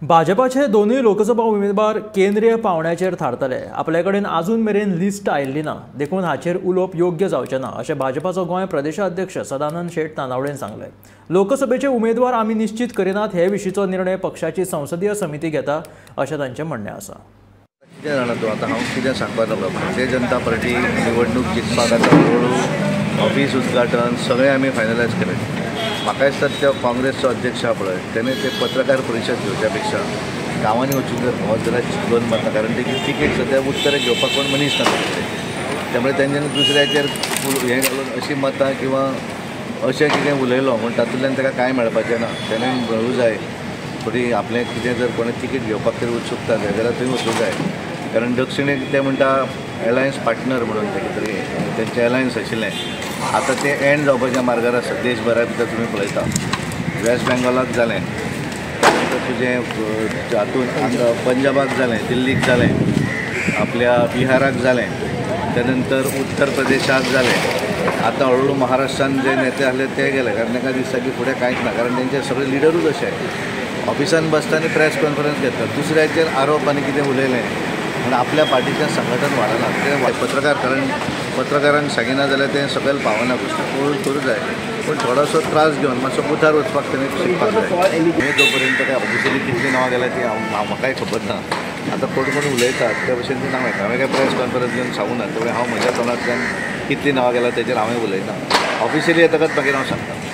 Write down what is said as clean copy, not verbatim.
भाजपाचे दोनूय लोकसभा उमेदवार केंद्रीय पावंड्याचेर थारतले। आपले कडेन अजून मेरेन लिस्ट आयिल्ली ना, देखून हाचेर उलोवप योग्य जावचें ना अशें भाजपाचो गोंय प्रदेशाध्यक्ष सदानंद शेट नानावडेन सांगले। लोकसभेचे उमेदवार आमी निश्चित करिनात हे विशींचो निर्णय पक्षाची संसदीय समिती घेता अशें तांचें म्हणणें आसा। कितें जाणा तूं आतां हांव कितें सांगपाक लागलो, भारतीय जनता पार्टी निवडणूक जिखपाक आतां हळू ऑफिस उद्घाटन सगळें आमी फायनलायज केलें। म्हाका दिसता तो काँग्रेसचो अध्यक्ष आहा पळय तेणें ते पत्रकार परिशद घेवच्या पेक्षा गांवांनी वचून जर भोंवत जाल्यार चिंतून मारता, कारण तेजी तिकेट सद्या उत्तरेक घेवपाक कोण मनीस ना। त्यामुळे तेंच्यांनी दुसऱ्याचेर हें घालून अशीं मतां किंवा अशें कितें उलयलो म्हण तातूंतल्यान ताका कांय मेळपाचें ना। तेणें मेळूं जाय थोडी आपलें कितें जर कोणें तिकेट घेवपाक तरी उत्सुकता जाय जाल्यार थंय वचूं जाय, कारण दक्षिणेक ते म्हणटा एलायन्स पार्टनर म्हणून ते कितें तरी तेंचें एलायन्स आशिल्लें, आतां तें एंड जावपाच्या मार्गार आसा। देशभरा भितर तुमी पळयता वेस्ट बेंगॉलाक जालें, त्यानंतर तुजें हातूंत पंजाबाक जालें, दिल्लीक जालें, आपल्या बिहाराक जालें, त्यानंतर उत्तर प्रदेशाक जालें, आतां हळूहळू महाराष्ट्रान जे नेते आसले ते गेले, कारण तांकां दिसता की फुडें कांयच ना, कारण तेंचे सगळे लिडरूच अशे ऑफिसान बसता प्रेस कॉन्फरन्स घेतात, दुसऱ्याचेर आरोप आनी कितें उलयलें म्हणून आपल्या पार्टीचें संघटन वाडना। ते पत्रकार, कारण पत्रकारांक सांगिना जाल्यार तें सकयल पावना, करूं जाय, पूण थोडोसो त्रास घेवन मातसो मुखार वचपाक तेणें शिकपाक जाय। हे जो पर्यंत काय ऑफिशियली कितलीं नांवां गेल्या ती म्हाकाय खबर ना। आतां कोण उलयतात त्या भशेन ती नांवां येता, हांवें काय प्रेस कॉन्फरन्स घेवन सांगूं ना, तेवढें हांव म्हज्या तोंडांतल्यान कितलीं नांवां गेल्या तेजेर हांवें उलयना। ऑफिशियली येतकच मागीर हांव सांगता।